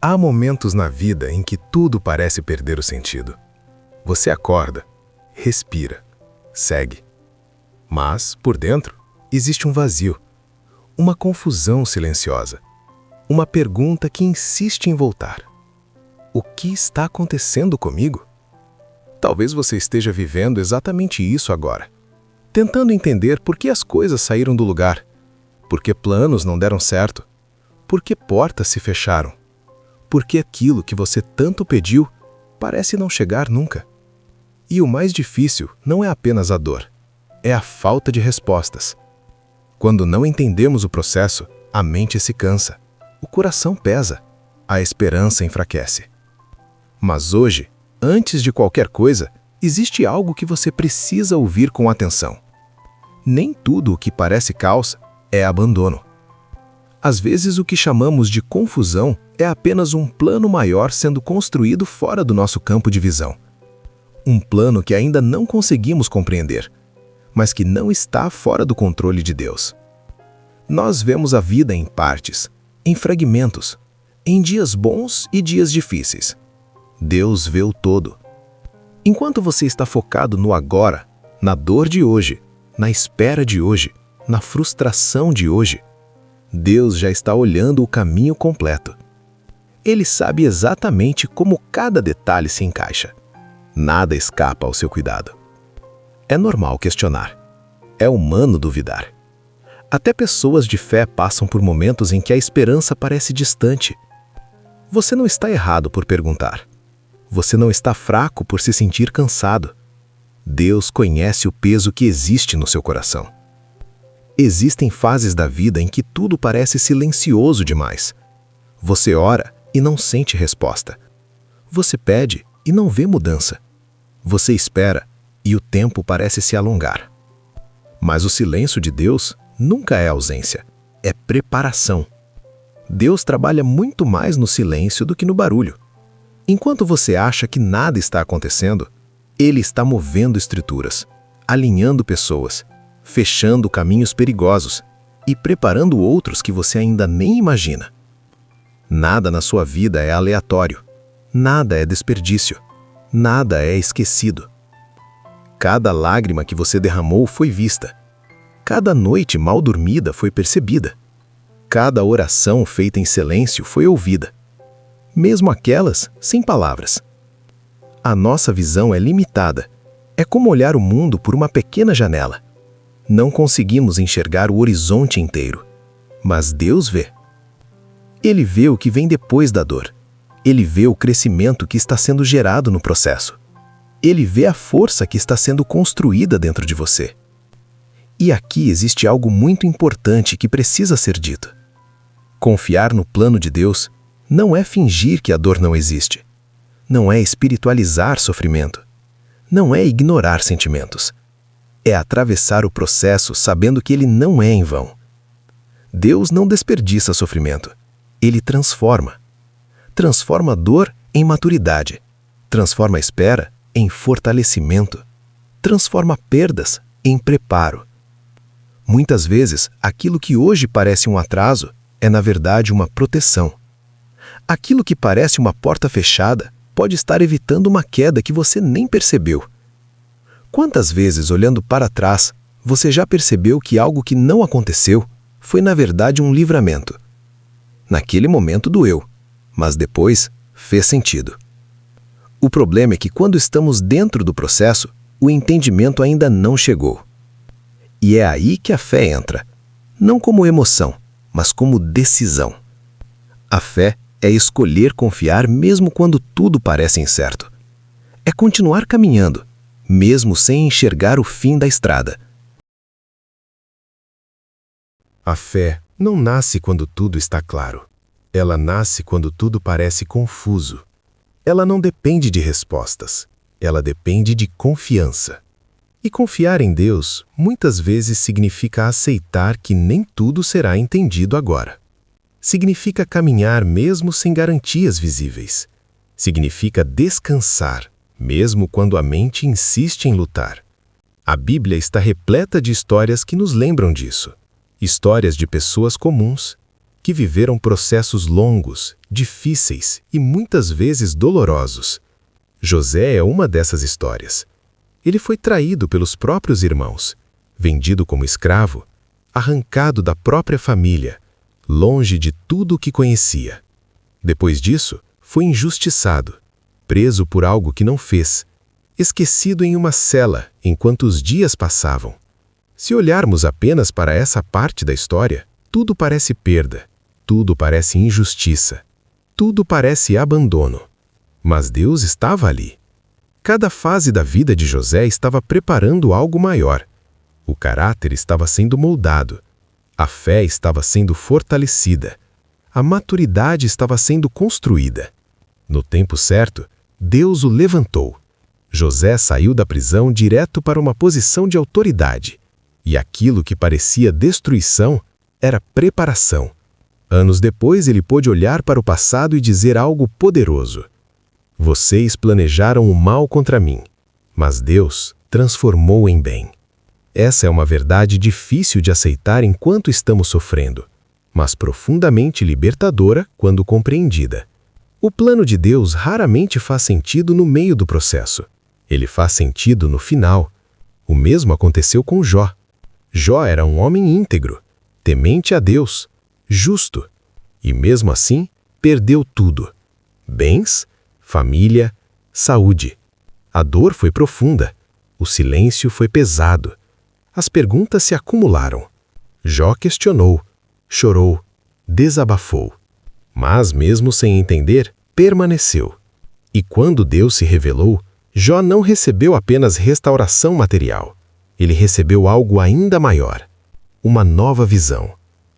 Há momentos na vida em que tudo parece perder o sentido. Você acorda, respira, segue. Mas, por dentro, existe um vazio, uma confusão silenciosa, uma pergunta que insiste em voltar. O que está acontecendo comigo? Talvez você esteja vivendo exatamente isso agora, tentando entender por que as coisas saíram do lugar, por que planos não deram certo, por que portas se fecharam, por que aquilo que você tanto pediu parece não chegar nunca. E o mais difícil não é apenas a dor, é a falta de respostas. Quando não entendemos o processo, a mente se cansa, o coração pesa, a esperança enfraquece. Mas hoje, antes de qualquer coisa, existe algo que você precisa ouvir com atenção. Nem tudo o que parece caos é abandono. Às vezes, o que chamamos de confusão é apenas um plano maior sendo construído fora do nosso campo de visão. Um plano que ainda não conseguimos compreender, mas que não está fora do controle de Deus. Nós vemos a vida em partes, em fragmentos, em dias bons e dias difíceis. Deus vê o todo. Enquanto você está focado no agora, na dor de hoje, na espera de hoje, na frustração de hoje, Deus já está olhando o caminho completo. Ele sabe exatamente como cada detalhe se encaixa. Nada escapa ao seu cuidado. É normal questionar. É humano duvidar. Até pessoas de fé passam por momentos em que a esperança parece distante. Você não está errado por perguntar. Você não está fraco por se sentir cansado. Deus conhece o peso que existe no seu coração. Existem fases da vida em que tudo parece silencioso demais. Você ora e não sente resposta. Você pede e não vê mudança. Você espera e o tempo parece se alongar. Mas o silêncio de Deus nunca é ausência, é preparação. Deus trabalha muito mais no silêncio do que no barulho. Enquanto você acha que nada está acontecendo, Ele está movendo estruturas, alinhando pessoas, fechando caminhos perigosos e preparando outros que você ainda nem imagina. Nada na sua vida é aleatório, nada é desperdício, nada é esquecido. Cada lágrima que você derramou foi vista. Cada noite mal dormida foi percebida. Cada oração feita em silêncio foi ouvida. Mesmo aquelas sem palavras. A nossa visão é limitada. É como olhar o mundo por uma pequena janela. Não conseguimos enxergar o horizonte inteiro. Mas Deus vê. Ele vê o que vem depois da dor. Ele vê o crescimento que está sendo gerado no processo. Ele vê a força que está sendo construída dentro de você. E aqui existe algo muito importante que precisa ser dito. Confiar no plano de Deus não é fingir que a dor não existe. Não é espiritualizar sofrimento. Não é ignorar sentimentos. É atravessar o processo sabendo que ele não é em vão. Deus não desperdiça sofrimento. Ele transforma. Transforma a dor em maturidade. Transforma a espera em fortalecimento. Transforma perdas em preparo. Muitas vezes, aquilo que hoje parece um atraso é, na verdade, uma proteção. Aquilo que parece uma porta fechada pode estar evitando uma queda que você nem percebeu. Quantas vezes, olhando para trás, você já percebeu que algo que não aconteceu foi, na verdade, um livramento? Naquele momento doeu, mas depois fez sentido. O problema é que quando estamos dentro do processo, o entendimento ainda não chegou. E é aí que a fé entra, não como emoção, mas como decisão. A fé é escolher confiar mesmo quando tudo parece incerto. É continuar caminhando, mesmo sem enxergar o fim da estrada. A fé não nasce quando tudo está claro. Ela nasce quando tudo parece confuso. Ela não depende de respostas. Ela depende de confiança. E confiar em Deus muitas vezes significa aceitar que nem tudo será entendido agora. Significa caminhar mesmo sem garantias visíveis. Significa descansar, mesmo quando a mente insiste em lutar. A Bíblia está repleta de histórias que nos lembram disso. Histórias de pessoas comuns, que viveram processos longos, difíceis e muitas vezes dolorosos. José é uma dessas histórias. Ele foi traído pelos próprios irmãos, vendido como escravo, arrancado da própria família, longe de tudo o que conhecia. Depois disso, foi injustiçado, preso por algo que não fez, esquecido em uma cela enquanto os dias passavam. Se olharmos apenas para essa parte da história, tudo parece perda, tudo parece injustiça, tudo parece abandono. Mas Deus estava ali. Cada fase da vida de José estava preparando algo maior. O caráter estava sendo moldado, a fé estava sendo fortalecida, a maturidade estava sendo construída. No tempo certo, Deus o levantou. José saiu da prisão direto para uma posição de autoridade, e aquilo que parecia destruição era preparação. Anos depois, ele pôde olhar para o passado e dizer algo poderoso: "Vocês planejaram o mal contra mim, mas Deus transformou em bem." Essa é uma verdade difícil de aceitar enquanto estamos sofrendo, mas profundamente libertadora quando compreendida. O plano de Deus raramente faz sentido no meio do processo. Ele faz sentido no final. O mesmo aconteceu com Jó. Jó era um homem íntegro, temente a Deus, justo, e mesmo assim perdeu tudo: bens, família, saúde. A dor foi profunda, o silêncio foi pesado. As perguntas se acumularam. Jó questionou, chorou, desabafou. Mas mesmo sem entender, permaneceu. E quando Deus se revelou, Jó não recebeu apenas restauração material. Ele recebeu algo ainda maior: uma nova visão,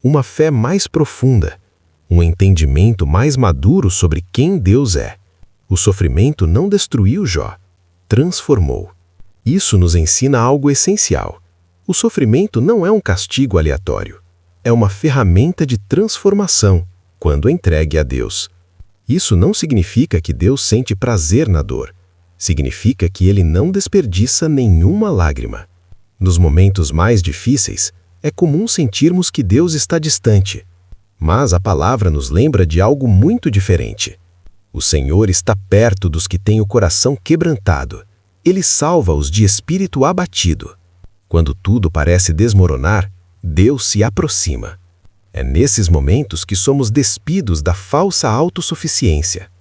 uma fé mais profunda, um entendimento mais maduro sobre quem Deus é. O sofrimento não destruiu Jó, transformou. Isso nos ensina algo essencial. O sofrimento não é um castigo aleatório. É uma ferramenta de transformação, quando entregue a Deus. Isso não significa que Deus sente prazer na dor. Significa que Ele não desperdiça nenhuma lágrima. Nos momentos mais difíceis, é comum sentirmos que Deus está distante. Mas a palavra nos lembra de algo muito diferente. O Senhor está perto dos que têm o coração quebrantado. Ele salva-os de espírito abatido. Quando tudo parece desmoronar, Deus se aproxima. É nesses momentos que somos despidos da falsa autossuficiência.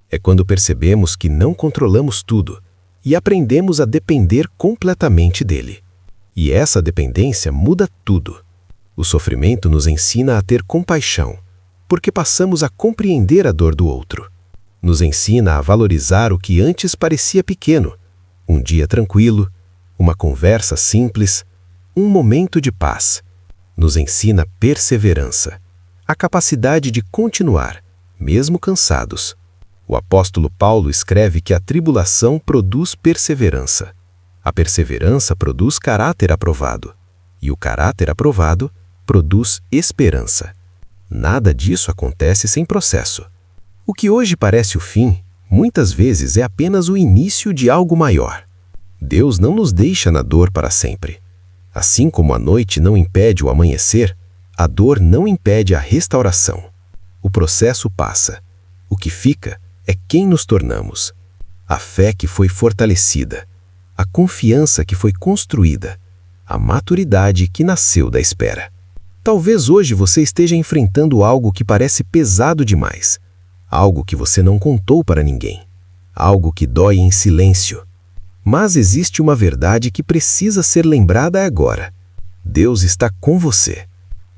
É quando percebemos que não controlamos tudo e aprendemos a depender completamente dele. E essa dependência muda tudo. O sofrimento nos ensina a ter compaixão, porque passamos a compreender a dor do outro. Nos ensina a valorizar o que antes parecia pequeno: um dia tranquilo, uma conversa simples, um momento de paz. Nos ensina perseverança, a capacidade de continuar, mesmo cansados. O apóstolo Paulo escreve que a tribulação produz perseverança. A perseverança produz caráter aprovado. E o caráter aprovado produz esperança. Nada disso acontece sem processo. O que hoje parece o fim, muitas vezes é apenas o início de algo maior. Deus não nos deixa na dor para sempre. Assim como a noite não impede o amanhecer, a dor não impede a restauração. O processo passa. O que fica é quem nos tornamos. A fé que foi fortalecida, a confiança que foi construída, a maturidade que nasceu da espera. Talvez hoje você esteja enfrentando algo que parece pesado demais, algo que você não contou para ninguém, algo que dói em silêncio. Mas existe uma verdade que precisa ser lembrada agora. Deus está com você,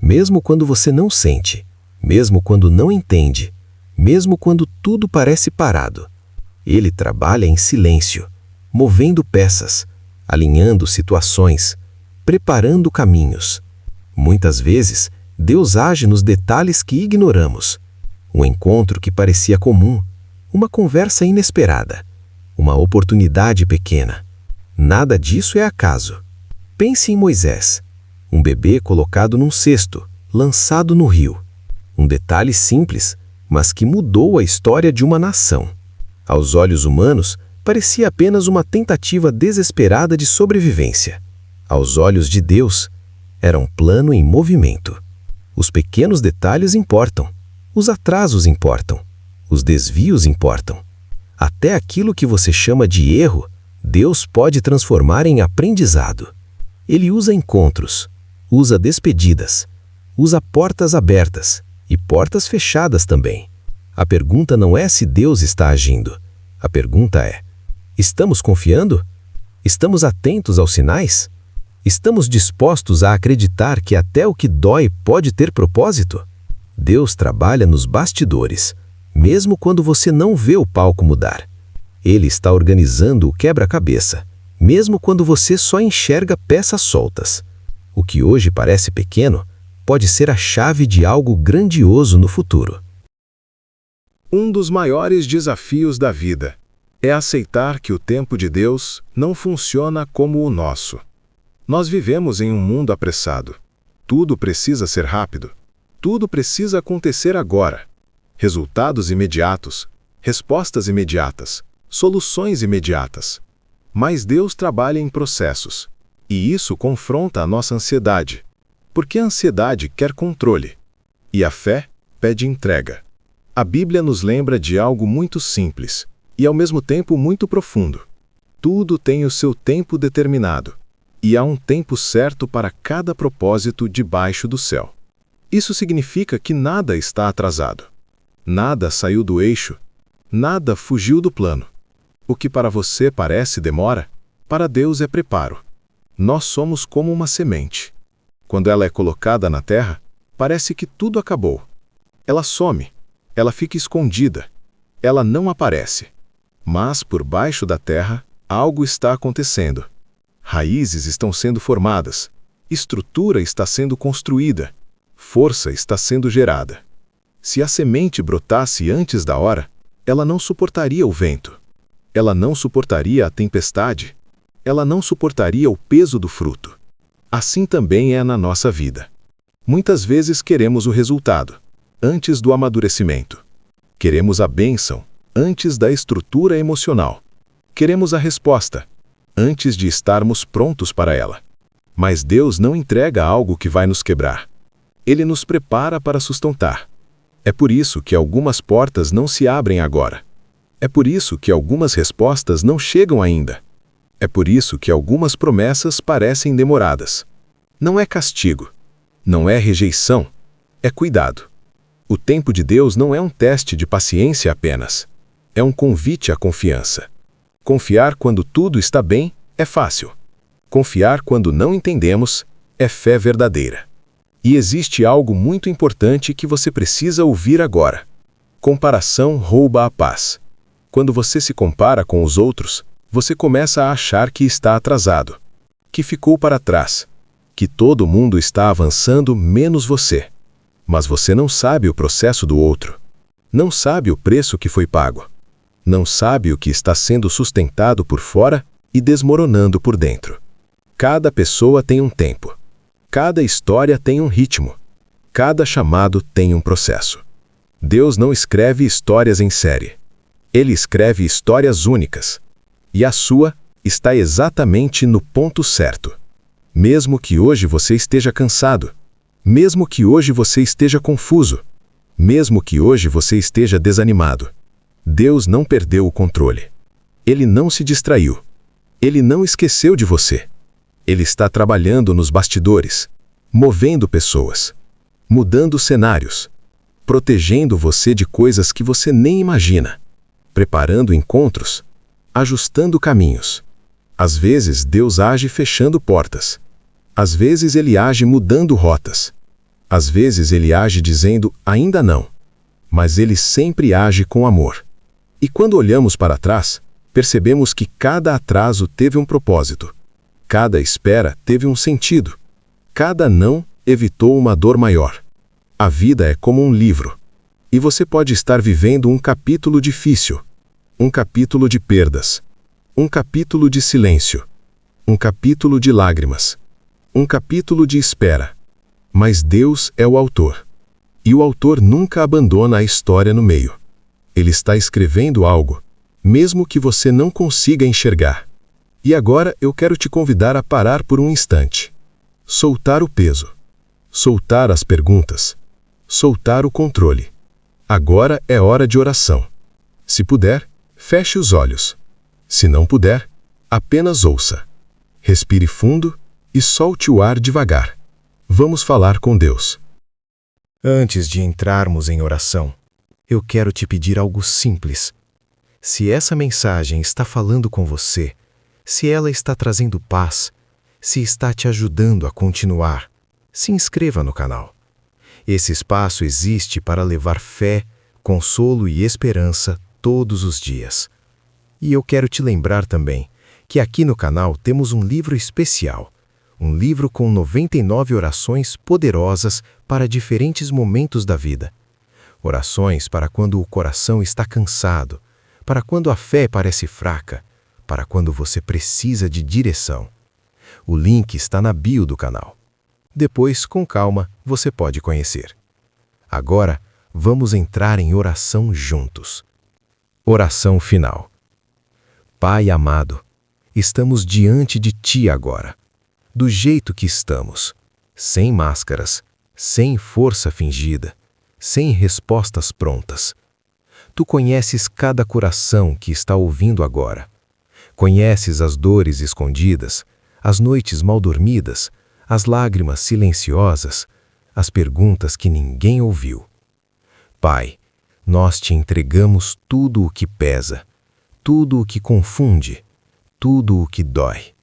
mesmo quando você não sente, mesmo quando não entende, mesmo quando tudo parece parado. Ele trabalha em silêncio, movendo peças, alinhando situações, preparando caminhos. Muitas vezes, Deus age nos detalhes que ignoramos. Um encontro que parecia comum, uma conversa inesperada, uma oportunidade pequena. Nada disso é acaso. Pense em Moisés, um bebê colocado num cesto, lançado no rio. Um detalhe simples, mas que mudou a história de uma nação. Aos olhos humanos, parecia apenas uma tentativa desesperada de sobrevivência. Aos olhos de Deus, era um plano em movimento. Os pequenos detalhes importam. Os atrasos importam. Os desvios importam. Até aquilo que você chama de erro, Deus pode transformar em aprendizado. Ele usa encontros, usa despedidas, usa portas abertas e portas fechadas também. A pergunta não é se Deus está agindo. A pergunta é: estamos confiando? Estamos atentos aos sinais? Estamos dispostos a acreditar que até o que dói pode ter propósito? Deus trabalha nos bastidores, mesmo quando você não vê o palco mudar. Ele está organizando o quebra-cabeça, mesmo quando você só enxerga peças soltas. O que hoje parece pequeno pode ser a chave de algo grandioso no futuro. Um dos maiores desafios da vida é aceitar que o tempo de Deus não funciona como o nosso. Nós vivemos em um mundo apressado. Tudo precisa ser rápido. Tudo precisa acontecer agora. Resultados imediatos, respostas imediatas, soluções imediatas. Mas Deus trabalha em processos. E isso confronta a nossa ansiedade. Porque a ansiedade quer controle. E a fé pede entrega. A Bíblia nos lembra de algo muito simples e ao mesmo tempo muito profundo. Tudo tem o seu tempo determinado. E há um tempo certo para cada propósito debaixo do céu. Isso significa que nada está atrasado. Nada saiu do eixo. Nada fugiu do plano. O que para você parece demora, para Deus é preparo. Nós somos como uma semente. Quando ela é colocada na terra, parece que tudo acabou. Ela some. Ela fica escondida. Ela não aparece. Mas por baixo da terra, algo está acontecendo. Raízes estão sendo formadas, estrutura está sendo construída, força está sendo gerada. Se a semente brotasse antes da hora, ela não suportaria o vento. Ela não suportaria a tempestade. Ela não suportaria o peso do fruto. Assim também é na nossa vida. Muitas vezes queremos o resultado, antes do amadurecimento. Queremos a bênção, antes da estrutura emocional. Queremos a resposta, antes de estarmos prontos para ela. Mas Deus não entrega algo que vai nos quebrar. Ele nos prepara para sustentar. É por isso que algumas portas não se abrem agora. É por isso que algumas respostas não chegam ainda. É por isso que algumas promessas parecem demoradas. Não é castigo. Não é rejeição. É cuidado. O tempo de Deus não é um teste de paciência apenas. É um convite à confiança. Confiar quando tudo está bem é fácil. Confiar quando não entendemos é fé verdadeira. E existe algo muito importante que você precisa ouvir agora. Comparação rouba a paz. Quando você se compara com os outros, você começa a achar que está atrasado, que ficou para trás, que todo mundo está avançando menos você. Mas você não sabe o processo do outro. Não sabe o preço que foi pago. Não sabe o que está sendo sustentado por fora e desmoronando por dentro. Cada pessoa tem um tempo. Cada história tem um ritmo. Cada chamado tem um processo. Deus não escreve histórias em série. Ele escreve histórias únicas. E a sua está exatamente no ponto certo. Mesmo que hoje você esteja cansado, mesmo que hoje você esteja confuso, mesmo que hoje você esteja desanimado, Deus não perdeu o controle. Ele não se distraiu. Ele não esqueceu de você. Ele está trabalhando nos bastidores, movendo pessoas, mudando cenários, protegendo você de coisas que você nem imagina, preparando encontros, ajustando caminhos. Às vezes Deus age fechando portas. Às vezes Ele age mudando rotas. Às vezes Ele age dizendo ainda não. Mas Ele sempre age com amor. E quando olhamos para trás, percebemos que cada atraso teve um propósito. Cada espera teve um sentido. Cada não evitou uma dor maior. A vida é como um livro. E você pode estar vivendo um capítulo difícil. Um capítulo de perdas. Um capítulo de silêncio. Um capítulo de lágrimas. Um capítulo de espera. Mas Deus é o autor. E o autor nunca abandona a história no meio. Ele está escrevendo algo, mesmo que você não consiga enxergar. E agora eu quero te convidar a parar por um instante. Soltar o peso. soltar as perguntas, soltar o controle. Agora é hora de oração. Se puder, feche os olhos. Se não puder, apenas ouça. Respire fundo e solte o ar devagar. Vamos falar com Deus. Antes de entrarmos em oração, eu quero te pedir algo simples. Se essa mensagem está falando com você, se ela está trazendo paz, se está te ajudando a continuar, se inscreva no canal. Esse espaço existe para levar fé, consolo e esperança todos os dias. E eu quero te lembrar também que aqui no canal temos um livro especial, um livro com 99 orações poderosas para diferentes momentos da vida. Orações para quando o coração está cansado, para quando a fé parece fraca, para quando você precisa de direção. O link está na bio do canal. Depois, com calma, você pode conhecer. Agora, vamos entrar em oração juntos. Oração final. Pai amado, estamos diante de Ti agora, do jeito que estamos, sem máscaras, sem força fingida, sem respostas prontas. Tu conheces cada coração que está ouvindo agora. Conheces as dores escondidas, as noites mal dormidas, as lágrimas silenciosas, as perguntas que ninguém ouviu. Pai, nós te entregamos tudo o que pesa, tudo o que confunde, tudo o que dói.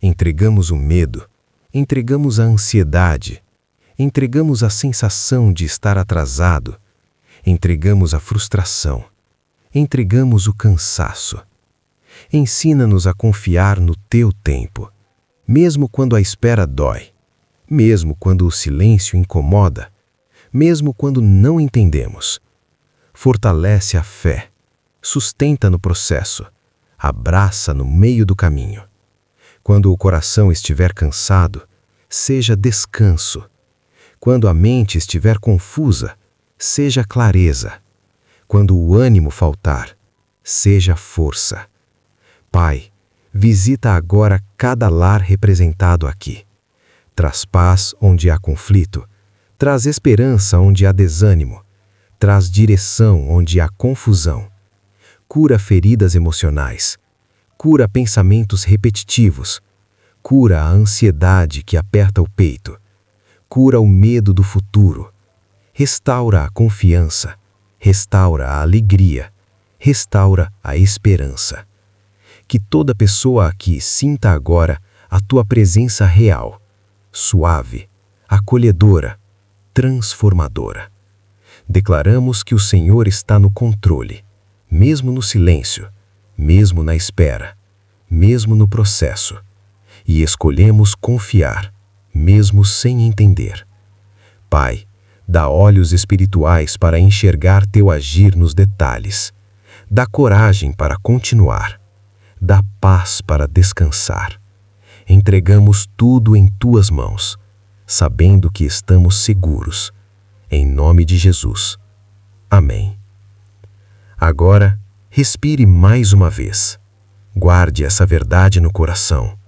Entregamos o medo, entregamos a ansiedade, entregamos a sensação de estar atrasado, entregamos a frustração, entregamos o cansaço. Ensina-nos a confiar no Teu tempo, mesmo quando a espera dói, mesmo quando o silêncio incomoda, mesmo quando não entendemos. Fortalece a fé, sustenta no processo, abraça no meio do caminho. Quando o coração estiver cansado, seja descanso. Quando a mente estiver confusa, seja clareza. Quando o ânimo faltar, seja força. Pai, visita agora cada lar representado aqui. Traz paz onde há conflito, traz esperança onde há desânimo, traz direção onde há confusão. Cura feridas emocionais, cura pensamentos repetitivos, cura a ansiedade que aperta o peito, cura o medo do futuro, restaura a confiança, restaura a alegria, restaura a esperança. Que toda pessoa aqui sinta agora a Tua presença real, suave, acolhedora, transformadora. Declaramos que o Senhor está no controle, mesmo no silêncio, mesmo na espera, mesmo no processo, e escolhemos confiar, mesmo sem entender. Pai, dá olhos espirituais para enxergar Teu agir nos detalhes, dá coragem para continuar, dá paz para descansar. Entregamos tudo em Tuas mãos, sabendo que estamos seguros. Em nome de Jesus. Amém. Agora, respire mais uma vez. Guarde essa verdade no coração.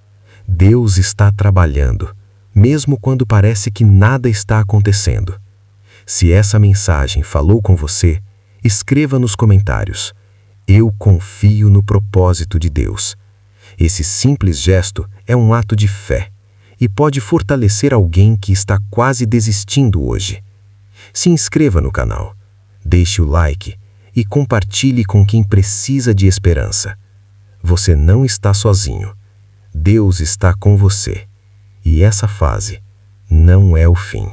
Deus está trabalhando, mesmo quando parece que nada está acontecendo. Se essa mensagem falou com você, escreva nos comentários: eu confio no propósito de Deus. Esse simples gesto é um ato de fé e pode fortalecer alguém que está quase desistindo hoje. Se inscreva no canal, deixe o like e compartilhe com quem precisa de esperança. Você não está sozinho. Deus está com você. E essa fase não é o fim.